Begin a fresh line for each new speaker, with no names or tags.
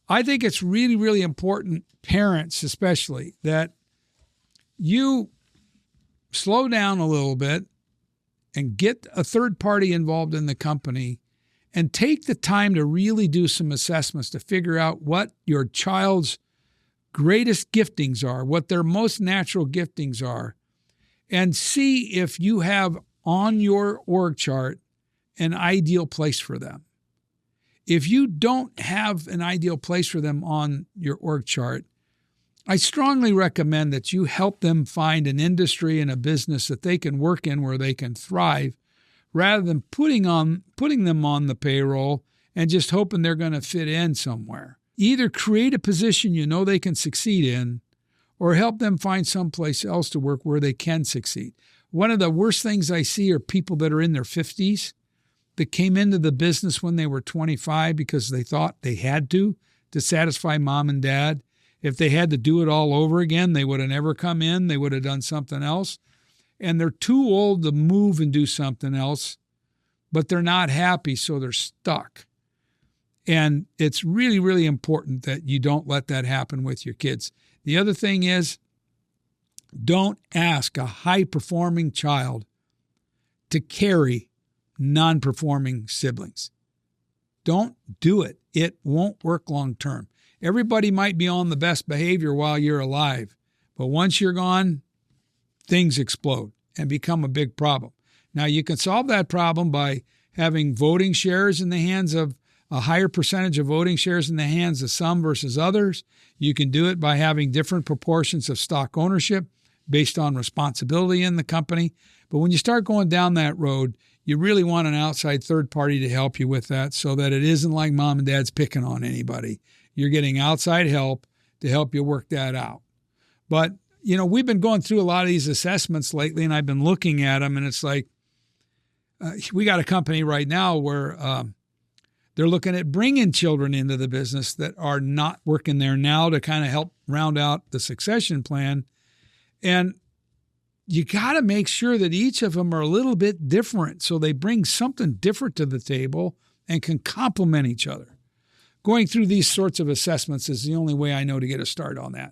I think it's really, really important, parents especially, that you slow down a little bit and get a third party involved in the company and take the time to really do some assessments to figure out what your child's greatest giftings are, what their most natural giftings are, and see if you have on your org chart an ideal place for them. If you don't have an ideal place for them on your org chart, I strongly recommend that you help them find an industry and a business that they can work in where they can thrive, rather than putting them on the payroll and just hoping they're going to fit in somewhere. Either create a position you know they can succeed in, or help them find someplace else to work where they can succeed. One of the worst things I see are people that are in their 50s that came into the business when they were 25 because they thought they had to satisfy mom and dad. If they had to do it all over again, they would have never come in. They would have done something else. And they're too old to move and do something else, but they're not happy, so they're stuck. And it's really, really important that you don't let that happen with your kids. The other thing is, don't ask a high-performing child to carry non-performing siblings. Don't do it. It won't work long-term. Everybody might be on the best behavior while you're alive, but once you're gone, things explode and become a big problem. Now, you can solve that problem by having voting shares in the hands of a higher percentage of voting shares in the hands of some versus others. You can do it by having different proportions of stock ownership based on responsibility in the company. But when you start going down that road, you really want an outside third party to help you with that so that it isn't like mom and dad's picking on anybody. You're getting outside help to help you work that out. But, we've been going through a lot of these assessments lately, and I've been looking at them, and it's like we got a company right now where they're looking at bringing children into the business that are not working there now to kind of help round out the succession plan. And you got to make sure that each of them are a little bit different so they bring something different to the table and can complement each other. Going through these sorts of assessments is the only way I know to get a start on that.